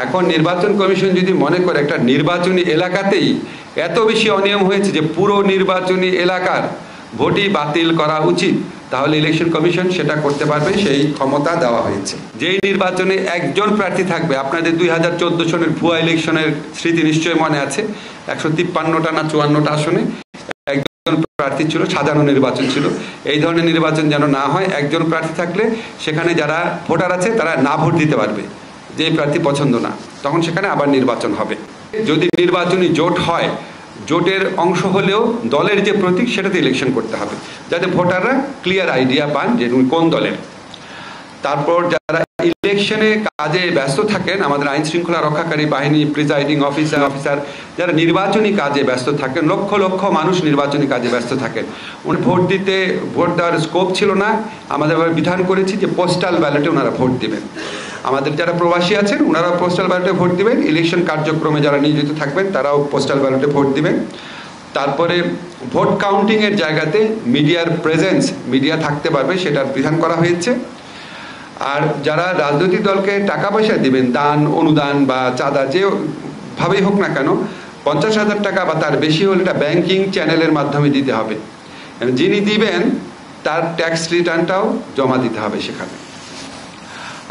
এখন নির্বাচন কমিশন যদি মনে করে একটা নির্বাচনী এলাকাতেই এত বেশি অনিয়ম হয়েছে যে পুরো নির্বাচনী এলাকার ভোটই বাতিল করা উচিত, তাহলে ইলেকশন কমিশন সেটা করতে পারবে, সেই ক্ষমতা দেওয়া হয়েছে। যেই নির্বাচনে একজন প্রার্থী থাকবে, আপনাদের 2014 সনের ভুয়া ইলেকশনের স্মৃতি নিশ্চয় মনে আছে, 153টা না 54টা আসনে একজন প্রার্থী ছিল, সাজানো নির্বাচন ছিল। এই ধরনের নির্বাচন যেন না হয়। একজন প্রার্থী থাকলে সেখানে যারা ভোটার আছে তারা না ভোট দিতে পারবে, যে প্রার্থী পছন্দ না, তখন সেখানে আবার নির্বাচন হবে। যদি নির্বাচনী জোট হয়, জোটের অংশ হলেও দলের যে প্রতীক সেটাতে ইলেকশন করতে হবে, যাতে ভোটাররা ক্লিয়ার আইডিয়া পান যে কোন দলের। তারপর যারা ইলেকশনে কাজে ব্যস্ত থাকেন, আমাদের আইন শৃঙ্খলা রক্ষাকারী বাহিনী, প্রিজাইডিং অফিসার যারা নির্বাচনী কাজে ব্যস্ত থাকেন, লক্ষ লক্ষ মানুষ নির্বাচনী কাজে ব্যস্ত থাকেন, উনি ভোট দেওয়ার স্কোপ ছিল না। আমাদের বিধান করেছি যে পোস্টাল ব্যালটে ওনারা ভোট দেবেন। আমাদের যারা প্রবাসী আছেন ওনারা পোস্টাল ব্যালটে ভোট দিবেন। ইলেকশন কার্যক্রমে যারা নিয়োজিত থাকবেন তারাও পোস্টাল ব্যালটে ভোট দিবেন। তারপরে ভোট কাউন্টিংয়ের জায়গাতে মিডিয়ার প্রেজেন্স, মিডিয়া থাকতে পারবে, সেটার বিধান করা হয়েছে। আর যারা রাজনৈতিক দলকে টাকা পয়সা দিবেন, দান, অনুদান বা চাঁদা যেভাবেই হোক না কেন, 50,000 টাকা বা তার বেশি হলে এটা ব্যাংকিং চ্যানেলের মাধ্যমে দিতে হবে। যিনি দিবেন তার ট্যাক্স রিটার্নটাও জমা দিতে হবে সেখানে।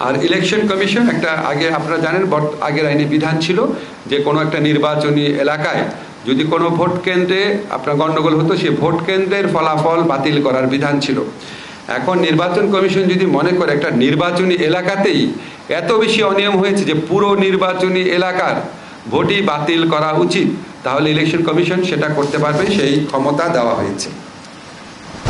আর ইলেকশন কমিশন একটা, আগে আপনারা জানেন আগের আইনে বিধান ছিল যে কোনো একটা নির্বাচনী এলাকায় যদি কোনো ভোট কেন্দ্রে আপনার গণ্ডগোল হতো, সেই ভোট কেন্দ্রের ফলাফল বাতিল করার বিধান ছিল। এখন নির্বাচন কমিশন যদি মনে করে একটা নির্বাচনী এলাকাতেই এত বেশি অনিয়ম হয়েছে যে পুরো নির্বাচনী এলাকার ভোটই বাতিল করা উচিত, তাহলে ইলেকশন কমিশন সেটা করতে পারবে, সেই ক্ষমতা দেওয়া হয়েছে।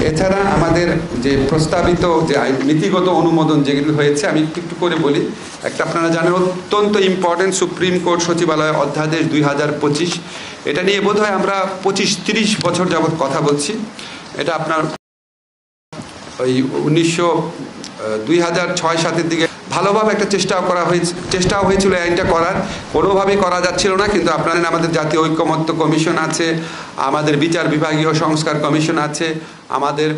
এছাড়া আমাদের যে প্রস্তাবিত যে নীতিগত অনুমোদন যেগুলো হয়েছে, আমি একটু করে বলি। একটা আপনারা জানেন অত্যন্ত ইম্পর্টেন্ট সুপ্রিম কোর্ট সচিবালয় অধ্যাদেশ 2025, এটা নিয়ে বোধহয় আমরা 25-30 বছর যাবৎ কথা বলছি। এটা আপনার ওই 2006-07 দিকে ভালোভাবে একটা চেষ্টাও হয়েছিল আইনটা করার, কোনোভাবেই করা যাচ্ছিল না। কিন্তু আপনারা আমাদের জাতীয় ঐকমত্য কমিশন আছে, আমাদের বিচার বিভাগীয় সংস্কার কমিশন আছে, আমাদের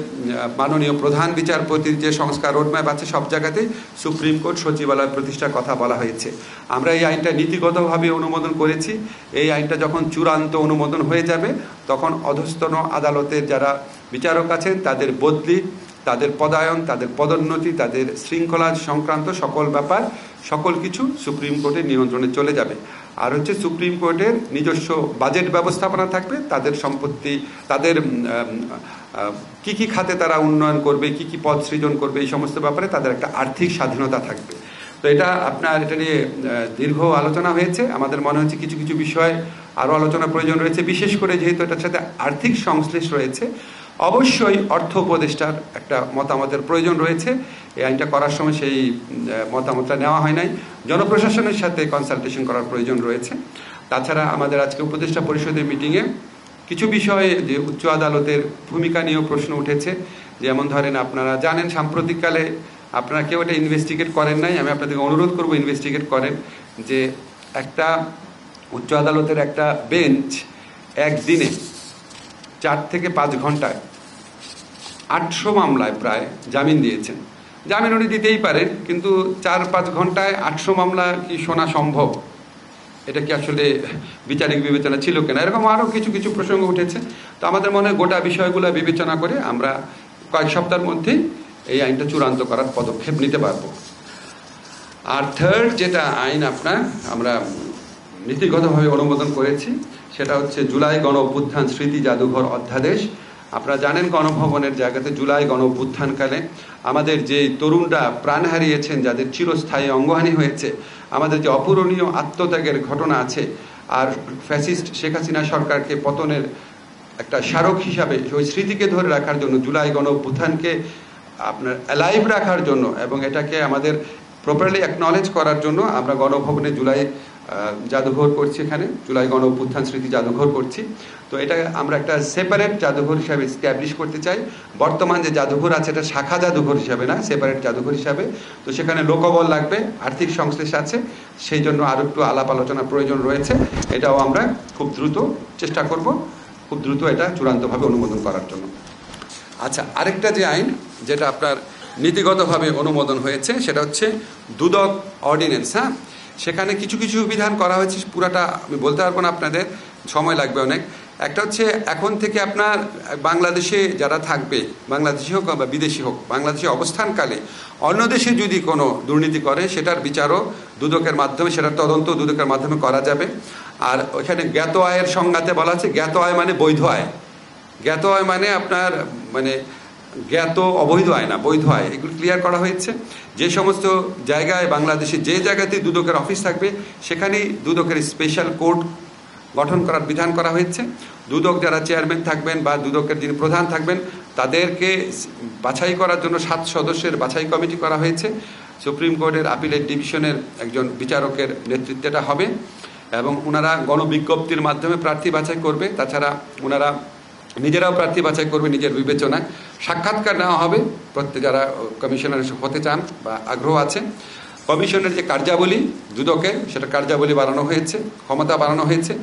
মাননীয় প্রধান বিচারপতির যে সংস্কার রোডম্যাপ আছে, সব জায়গাতেই সুপ্রিম কোর্ট সচিবালয় প্রতিষ্ঠার কথা বলা হয়েছে। আমরা এই আইনটা নীতিগতভাবে অনুমোদন করেছি। এই আইনটা যখন চূড়ান্ত অনুমোদন হয়ে যাবে, তখন অধস্তন আদালতের যারা বিচারক আছেন তাদের বদলি, তাদের পদায়ন, তাদের পদোন্নতি, তাদের শৃঙ্খলা সংক্রান্ত সকল ব্যাপার, সকল কিছু সুপ্রিম কোর্টের নিয়ন্ত্রণে চলে যাবে। আর হচ্ছে সুপ্রিম কোর্টের নিজস্ব বাজেট ব্যবস্থাপনা থাকবে, তাদের সম্পত্তি, তাদের কি কি খাতে তারা উন্নয়ন করবে, কি কি পদ সৃজন করবে, এই সমস্ত ব্যাপারে তাদের একটা আর্থিক স্বাধীনতা থাকবে। তো এটা নিয়ে দীর্ঘ আলোচনা হয়েছে। আমাদের মনে হচ্ছে কিছু কিছু বিষয় আরও আলোচনা প্রয়োজন রয়েছে, বিশেষ করে যেহেতু এটার সাথে আর্থিক সংশ্লেষ রয়েছে, অবশ্যই অর্থ উপদেষ্টার একটা মতামতের প্রয়োজন রয়েছে। এই আইনটা করার সময় সেই মতামতটা নেওয়া হয় নাই। জনপ্রশাসনের সাথে কনসালটেশন করার প্রয়োজন রয়েছে। তাছাড়া আমাদের আজকে উপদেষ্টা পরিষদের মিটিংয়ে কিছু বিষয়ে যে উচ্চ আদালতের ভূমিকা নিয়েও প্রশ্ন উঠেছে। যেমন ধরেন, আপনারা জানেন সাম্প্রতিককালে আপনারা কেউ এটা ইনভেস্টিগেট করেন নাই, আমি আপনাদেরকে অনুরোধ করব ইনভেস্টিগেট করেন, যে একটা উচ্চ আদালতের একটা বেঞ্চ একদিনে 4 থেকে 5 ঘন্টায় 800 মামলায় প্রায় জামিন দিয়েছেন। জামিন উনি দিতেই পারেন, কিন্তু 4-5 ঘন্টায় 800 মামলা কি শোনা সম্ভব? এটা কি আসলে বিচারিক বিবেচনা ছিল কিনা? এরকম আরও কিছু কিছু প্রসঙ্গ উঠেছে। তো আমাদের মনে হয় গোটা বিষয়গুলো বিবেচনা করে আমরা কয়েক সপ্তাহের মধ্যেই এই আইনটা চূড়ান্ত করার পদক্ষেপ নিতে পারবো। আর থার্ড যেটা আইন আমরা নীতিগতভাবে অনুমোদন করেছি, সেটা হচ্ছে জুলাই গণ অভ্যুত্থান স্মৃতি জাদুঘর অধ্যাদেশ। আপনারা জানেন গণভবনের জায়গাতে জুলাই গণ অভ্যুত্থানকালে আমাদের যে তরুণরা প্রাণ হারিয়েছেন, যাদের চিরস্থায়ী অঙ্গহানি হয়েছে, আমাদের যে অপূরণীয় আত্মত্যাগের ঘটনা আছে, আর ফ্যাসিস্ট শেখ হাসিনা সরকারকে পতনের একটা স্মারক হিসাবে ওই স্মৃতিকে ধরে রাখার জন্য, জুলাই গণ অভ্যুত্থানকে অ্যালাইভ রাখার জন্য এবং এটাকে আমাদের প্রপারলি অ্যাকনলেজ করার জন্য আমরা গণভবনে জুলাই জাদুঘর করছি, এখানে জুলাই গণ অভ্যুত্থান স্মৃতি জাদুঘর করছি। তো এটা আমরা একটা সেপারেট জাদুঘর হিসাবে এস্টাবলিশ করতে চাই। বর্তমান যে জাদুঘর আছে এটা শাখা জাদুঘর হিসাবে না, সেপারেট জাদুঘর হিসাবে। তো সেখানে লোকবল লাগবে, আর্থিক সংশ্লেষ আছে, সেই জন্য আরও একটু আলাপ আলোচনা প্রয়োজন রয়েছে। এটাও আমরা খুব দ্রুত চেষ্টা করব, খুব দ্রুত এটা চূড়ান্তভাবে অনুমোদন করার জন্য। আচ্ছা, আরেকটা যে আইন যেটা আপনার নীতিগতভাবে অনুমোদন হয়েছে, সেটা হচ্ছে দুদক অর্ডিন্যান্স। সেখানে কিছু কিছু বিধান করা হয়েছে, পুরাটা আমি বলতে পারবো না, আপনাদের সময় লাগবে অনেক। একটা হচ্ছে এখন থেকে আপনার বাংলাদেশে যারা থাকবে, বাংলাদেশি হোক বা বিদেশি হোক, বাংলাদেশে অবস্থানকালে অন্য দেশে যদি কোনো দুর্নীতি করে সেটার বিচারও দুদকের মাধ্যমে, সেটার তদন্ত দুদকের মাধ্যমে করা যাবে। আর ওইখানে জ্ঞাত আয়ের সংজ্ঞাতে বলা আছে, জ্ঞাত আয় মানে বৈধ আয়, জ্ঞাত আয় মানে আপনার মানে জ্ঞাত অবৈধ আয় না, বৈধ আয়, এগুলো ক্লিয়ার করা হয়েছে। যে সমস্ত জায়গায় বাংলাদেশে যে জায়গাতেই দুদকের অফিস থাকবে সেখানেই দুদকের স্পেশাল কোর্ট গঠন করার বিধান করা হয়েছে। দুদক যারা চেয়ারম্যান থাকবেন বা দুদকের যিনি প্রধান থাকবেন তাদেরকে বাছাই করার জন্য 7 সদস্যের বাছাই কমিটি করা হয়েছে। সুপ্রিম কোর্টের আপিলেট ডিভিশনের একজন বিচারকের নেতৃত্বটা হবে এবং ওনারা গণবিজ্ঞপ্তির মাধ্যমে প্রার্থী বাছাই করবে। তাছাড়া ওনারা নিজেরাও প্রার্থী বাছাই করবে নিজের বিবেচনায়। সাক্ষাৎকার নেওয়া হবে প্রত্যেক যারা কমিশনার হতে চান বা আগ্রহ আছে। কমিশনের যে কার্যাবলী দুদকের, সেটা কার্যাবলী বাড়ানো হয়েছে, ক্ষমতা বাড়ানো হয়েছে,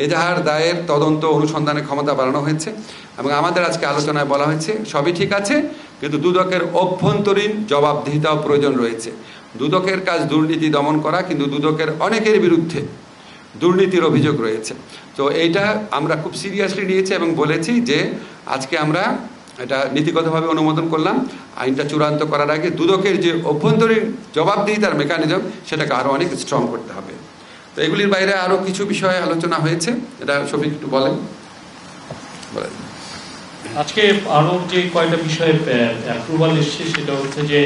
এজাহার দায়ের তদন্ত অনুসন্ধানের ক্ষমতা বাড়ানো হয়েছে। এবং আমাদের আজকে আলোচনায় বলা হয়েছে সবই ঠিক আছে, কিন্তু দুদকের অভ্যন্তরীণ জবাবদিহিতাও প্রয়োজন রয়েছে। দুদকের কাজ দুর্নীতি দমন করা, কিন্তু দুদকের অনেকের বিরুদ্ধে দুর্নীতির অভিযোগ রয়েছে। তো এইটা আমরা খুব সিরিয়াসলি নিয়েছি এবং বলেছি যে আজকে আমরা এটা নীতিগতভাবে অনুমোদন করলাম। আইনটা চূড়ান্ত করার আগে দুদকের যে অভ্যন্তরীণ জবাবদিহিতার মেকানিজম সেটাকে আরও অনেক স্ট্রং করতে হবে। তো এগুলির বাইরে আরও কিছু বিষয়ে আলোচনা হয়েছে, এটা শফিক একটু বলেন। আজকে আরও যে কয়টা বিষয়ে অ্যাপ্রুভাল এসছে সেটা হচ্ছে যে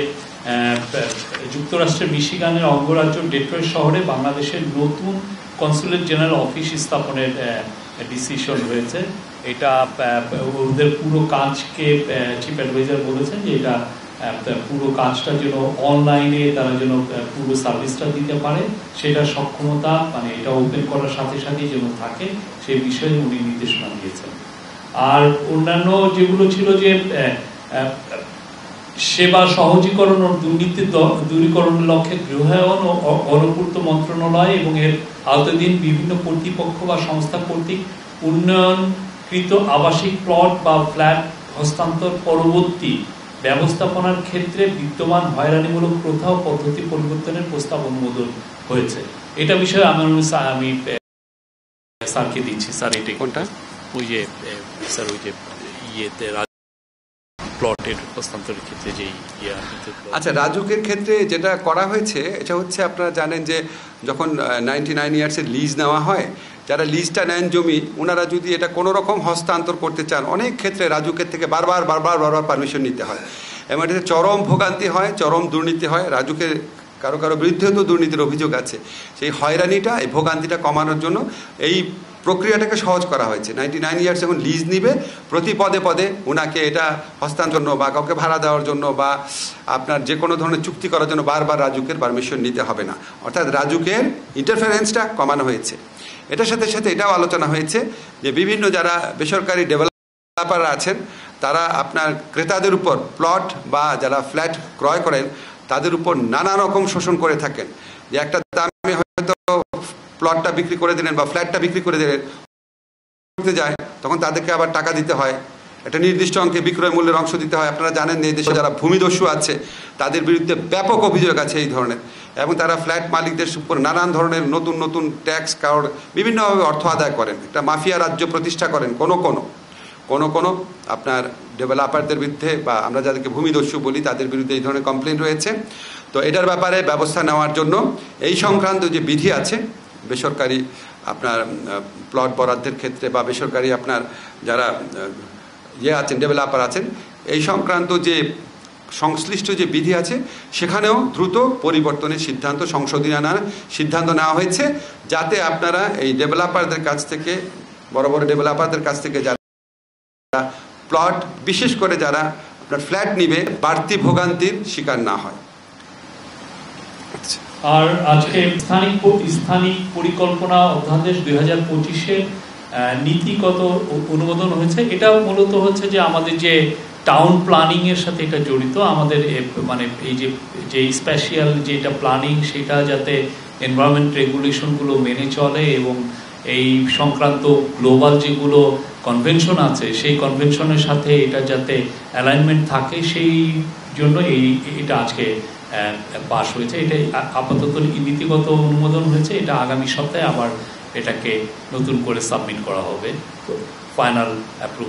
যুক্তরাষ্ট্রের মিশিগানের অঙ্গরাজ্য ডেট্রয়েট শহরে বাংলাদেশের নতুন কনসুলেট জেনারেল অফিস স্থাপনের ডিসিশন হয়েছে। এটা ওদের পুরো কাজকে চিফ অ্যাডভাইজার বলেছেন যে এটা পুরো কাজটা যেন অনলাইনে তারা যেন পুরো সার্ভিসটা দিতে পারে, সেটা সক্ষমতা মানে এটা ওপেন করার সাথে সাথেই যেন থাকে সেই বিষয়ে উনি নির্দেশনা দিয়েছেন। আর অন্যান্য যেগুলো ছিল যে সেবা সহজীকরণ ও দুর্নীতি দূরীকরণের লক্ষ্যে গৃহায়ন ও গণপূর্ত মন্ত্রণালয় এবং এর আওতাধীন বিভিন্ন কর্তৃপক্ষ বা সংস্থা কর্তৃক উন্নয়নকৃত আবাসিক প্লট বা ফ্ল্যাট হস্তান্তর পরবর্তী ব্যবস্থাপনার ক্ষেত্রে বিদ্যমান হয়রানিমূলক প্রথা ও পদ্ধতি পরিবর্তনের প্রস্তাব অনুমোদন হয়েছে। এটা বিষয়ে আমি স্যারকে দিচ্ছি। স্যার এটা কোনটা? ওই যে স্যার ওই যে ইয়েতে প্লটের হস্তান্তরের ক্ষেত্রে যে আচ্ছা, রাজুকের ক্ষেত্রে যেটা করা হয়েছে এটা হচ্ছে আপনারা জানেন যে যখন 99 ইয়ার্সের লিজ নেওয়া হয়, যারা লিজটা নেন জমি ওনারা যদি এটা কোনো রকম হস্তান্তর করতে চান অনেক ক্ষেত্রে রাজুকের থেকে বারবার পারমিশন নিতে হয় এবং এটাতে চরম ভোগান্তি হয়, চরম দুর্নীতি হয়। রাজুকের কারো বিরুদ্ধেও তো দুর্নীতির অভিযোগ আছে। সেই হয়রানিটা, এই ভোগান্তিটা কমানোর জন্য এই প্রক্রিয়াটাকে সহজ করা হয়েছে। 99 ইয়ার্স যখন লিজ নিবে প্রতি পদে পদে ওনাকে এটা হস্তান্তর জন্য বা কাউকে ভাড়া দেওয়ার জন্য বা আপনার যে কোনো ধরনের চুক্তি করার জন্য বারবার রাজুকের পারমিশন নিতে হবে না, অর্থাৎ রাজুকের ইন্টারফারেন্সটা কমানো হয়েছে। এটার সাথে সাথে এটাও আলোচনা হয়েছে যে বিভিন্ন যারা বেসরকারি ডেভেলপার আছেন তারা আপনার ক্রেতাদের উপর প্লট বা যারা ফ্ল্যাট ক্রয় করেন তাদের উপর নানা রকম শোষণ করে থাকেন। যে একটা দামে হয়তো প্লটটা বিক্রি করে দিলেন বা ফ্ল্যাটটা বিক্রি করে দিলেন, করতে যায় তখন তাদেরকে আবার টাকা দিতে হয়, একটা নির্দিষ্ট অঙ্কে বিক্রয় মূল্যের অংশ দিতে হয়। আপনারা জানেন এই দেশে যারা ভূমিদস্যু আছে তাদের বিরুদ্ধে ব্যাপক অভিযোগ আছে এই ধরনের, এবং তারা ফ্ল্যাট মালিকদের উপর নানান ধরনের নতুন ট্যাক্স কার্ড বিভিন্নভাবে অর্থ আদায় করেন, একটা মাফিয়া রাজ্য প্রতিষ্ঠা করেন কোনো আপনার ডেভেলপারদের বিরুদ্ধে বা আমরা যাদেরকে ভূমিদস্যু বলি তাদের বিরুদ্ধে এই ধরনের কমপ্লেন রয়েছে। তো এটার ব্যাপারে ব্যবস্থা নেওয়ার জন্য এই সংক্রান্ত যে বিধি আছে বেসরকারি আপনার প্লট বরাদ্দের ক্ষেত্রে বা বেসরকারি আপনার যারা আছেন ডেভেলপার আছেন এই সংক্রান্ত যে সংশ্লিষ্ট যে বিধি আছে সেখানেও দ্রুত পরিবর্তনের সিদ্ধান্ত, সংশোধনী আনার সিদ্ধান্ত নেওয়া হয়েছে, যাতে আপনারা এই ডেভেলপারদের কাছ থেকে বড় ডেভেলপারদের কাছ থেকে যারা প্লট বিশেষ করে যারা আপনার ফ্ল্যাট নিবে বাড়তি ভোগান্তির শিকার না হয়। আর আজকে স্থানিক পরিকল্পনা অধ্যাদেশ 2025-এর নীতিগত অনুমোদন হয়েছে। এটা মূলত হচ্ছে যে আমাদের যে টাউন প্ল্যানিং এর সাথে এটা জড়িত, আমাদের মানে এই যে স্পেশাল যেটা প্ল্যানিং সেটা যাতে এনভায়রনমেন্ট রেগুলেশনগুলো মেনে চলে এবং এই সংক্রান্ত গ্লোবাল যেগুলো কনভেনশন আছে সেই কনভেনশনের সাথে এটা যাতে অ্যালাইনমেন্ট থাকে সেই জন্য এটা আজকে পাস হয়েছে। এটা আপাতত নীতিগত অনুমোদন হয়েছে, এটা আগামী সপ্তাহে আবার এটাকে নতুন করে সাবমিট করা হবে, তো ফাইনাল অ্যাপ্রুভাল